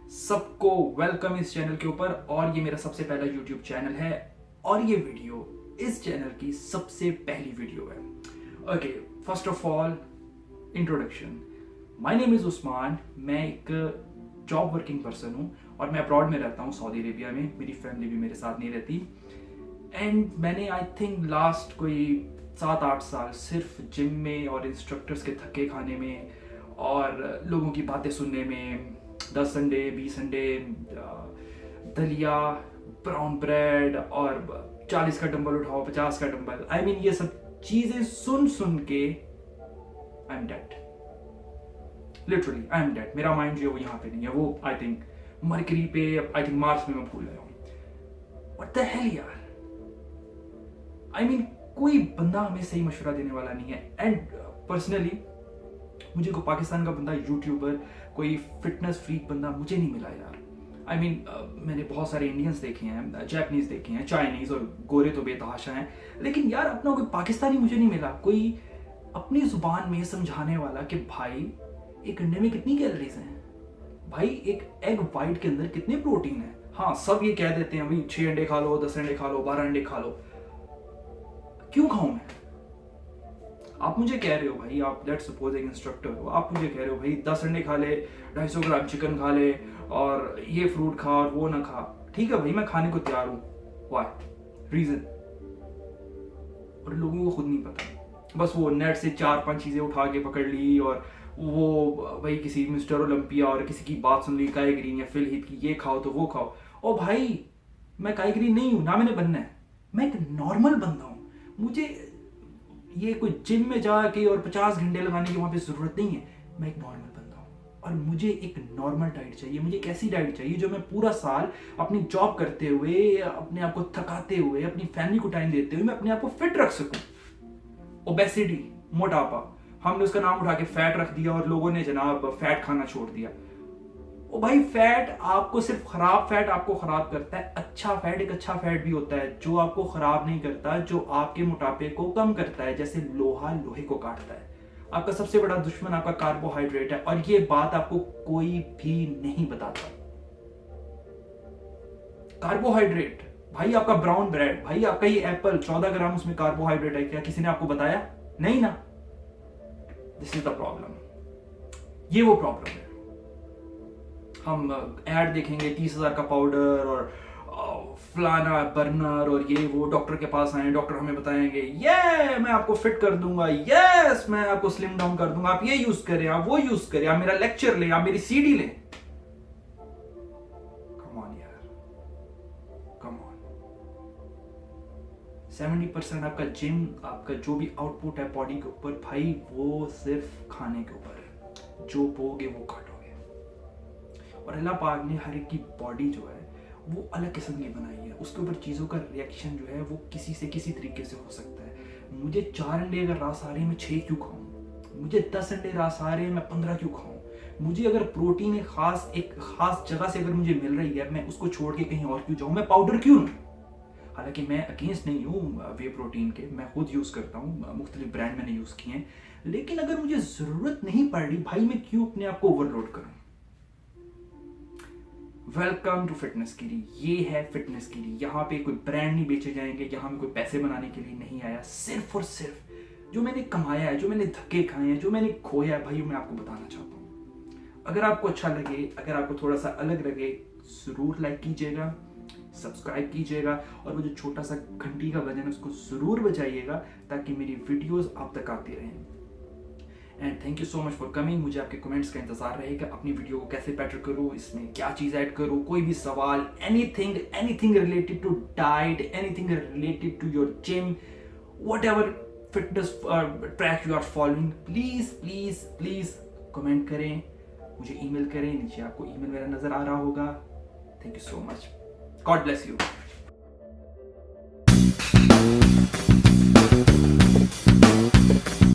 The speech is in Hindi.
सबको वेलकम इस चैनल के ऊपर। और ये मेरा सबसे पहला यूट्यूब चैनल है और ये वीडियो इस चैनल की सबसे पहली वीडियो है। Okay, first of all introduction. My name is Usman. मैं एक जॉब वर्किंग पर्सन हूँ और मैं अब्रॉड में रहता हूँ, सऊदी अरेबिया में। मेरी फैमिली भी मेरे साथ नहीं रहती। एंड मैंने आई थिंक लास्ट कोई 7-8 साल सिर्फ जिम में और इंस्ट्रक्टर्स के धक्के खाने में और लोगों की बातें सुनने में, 10 संडे 20 संडे दलिया, ब्राउन ब्रेड और 40 का डंबल उठाओ, 50 का डंबल, आई मीन ये सब चीजें सुन सुन के I am dead. Literally I am dead. मेरा माइंड जो है वो यहाँ पे नहीं है, वो आई थिंक मरकरी पे, आई थिंक मार्स में मैं भूल गया हूँ। व्हाट द हेल यार, आई मीन कोई बंदा हमें सही मशवरा देने वाला नहीं है। एंड पर्सनली मुझे कोई पाकिस्तान का बंदा, यूट्यूबर, कोई फिटनेस फ्रीक बंदा मुझे नहीं मिला यार। आई मीन मैंने बहुत सारे इंडियंस देखे हैं, जापानीज देखे हैं, चाइनीज, और गोरे तो बेतहाशा हैं, लेकिन यार अपना कोई पाकिस्तानी मुझे नहीं मिला, कोई अपनी जुबान में समझाने वाला कि भाई एक अंडे में कितनी कैलोरीज हैं, भाई एक एग वाइट के अंदर कितने प्रोटीन है। हाँ, सब ये कह देते हैं भाई 6 अंडे खा लो, 10 अंडे खा लो, 12 अंडे खा लो। क्यों खाऊं मैं? आप मुझे कह रहे हो भाई, आप लेट्स सपोज एक इंस्ट्रक्टर हो, आप मुझे कह रहे हो भाई 10 अंडे खा ले, 250 ग्राम चिकन खा ले और ये फ्रूट खा और वो ना खा। ठीक है भाई, मैं खाने को तैयार हूं। व्हाई? रीजन? और लोगों को खुद नहीं पता, बस वो नेट से 4-5 चीजें उठा के पकड़ ली और वो भाई किसी मिस्टर ओलंपिया और किसी की बात सुन ली, काई ग्रीन या फिल हिट की, ये खाओ तो वो खाओ। ओ भाई, मैं काई ग्रीन नहीं हूं, ना मैंने बनना है। मैं एक नॉर्मल बंदा हूं। मुझे ये कोई जिम में जाके और 50 घंटे लगाने की वहां पे जरूरत नहीं है। मैं एक नॉर्मल बंदा हूं और मुझे एक नॉर्मल डाइट चाहिए। मुझे एक ऐसी डाइट चाहिए जो मैं पूरा साल अपनी जॉब करते हुए, अपने आप को थकाते हुए, अपनी फैमिली को टाइम देते हुए मैं अपने आप को फिट रख सकूं। ओबेसिटी, मोटापा, हमने उसका नाम उठा के फैट रख दिया और लोगों ने जनाब फैट खाना छोड़ दिया। ओ भाई, फैट आपको सिर्फ खराब फैट आपको खराब करता है। अच्छा फैट, एक अच्छा फैट भी होता है जो आपको खराब नहीं करता, जो आपके मोटापे को कम करता है, जैसे लोहा लोहे को काटता है। आपका सबसे बड़ा दुश्मन आपका कार्बोहाइड्रेट है और ये बात आपको कोई भी नहीं बताता। कार्बोहाइड्रेट भाई, आपका ब्राउन ब्रेड, भाई आपका ये एप्पल, 14 ग्राम उसमें कार्बोहाइड्रेट है। क्या किसी ने आपको बताया? नहीं ना। This is the problem. ये वो प्रॉब्लम है। हम ऐड देखेंगे 30,000 का पाउडर और फलाना बर्नर और ये वो, डॉक्टर के पास आए, डॉक्टर हमें बताएंगे ये मैं आपको फिट कर दूंगा, यस मैं आपको स्लिम डाउन कर दूंगा, आप ये यूज करें, आप वो यूज करें, आप मेरा लेक्चर लें, आप मेरी सीडी लें। कम ऑन यार, कम ऑन। 70% आपका जिम, आपका जो भी आउटपुट है बॉडी के ऊपर, भाई वो सिर्फ खाने के ऊपर है। जो बोगे वो काटोगे। और अल्लाह पाक ने हर एक की बॉडी जो है वो अलग किस्म की बनाई है। उसके ऊपर चीज़ों का रिएक्शन जो है वो किसी से किसी तरीके से हो सकता है। मुझे 4 अंडे अगर रास आ रहे हैं मैं 6 क्यों खाऊं? मुझे 10 अंडे रास आ रहे हैं मैं 15 क्यों खाऊं? मुझे अगर प्रोटीन एक खास जगह से अगर मुझे मिल रही है, मैं उसको छोड़ के कहीं और क्यों जाऊं? मैं पाउडर क्यों लूं? हालांकि मैं अगेंस्ट नहीं हूँ वे प्रोटीन के, मैं खुद यूज़ करता हूँ, मुख्तलिफ ब्रांड मैंने यूज़ किए हैं, लेकिन अगर मुझे ज़रूरत नहीं पड़ रही भाई, मैं क्यों अपने आप को ओवरलोड करूँ? वेलकम टू फिटनेस कीरी। ये है फिटनेस कीरी। यहाँ पे कोई ब्रांड नहीं बेचे जाएंगे, यहाँ में कोई पैसे बनाने के लिए नहीं आया। सिर्फ और सिर्फ जो मैंने कमाया है, जो मैंने धक्के खाए हैं, जो मैंने खोया है, भाई मैं आपको बताना चाहता हूँ। अगर आपको अच्छा लगे, अगर आपको थोड़ा सा अलग लगे, जरूर लाइक कीजिएगा, सब्सक्राइब कीजिएगा और वो जो छोटा सा घंटी का बटन है उसको जरूर बजाइएगा ताकि मेरी वीडियोस आप तक आती रहें। And thank you so much for coming. मुझे आपके कमेंट्स का इंतजार रहेगा। अपनी वीडियो को कैसे बेटर करूँ, इसमें क्या चीज़ ऐड करूँ, कोई भी सवाल, anything related to diet, anything related to your gym, whatever fitness track you are following, please please please comment करें, मुझे ईमेल करें। नीचे आपको ईमेल मेरा नजर आ रहा होगा। Thank you so much. God bless you.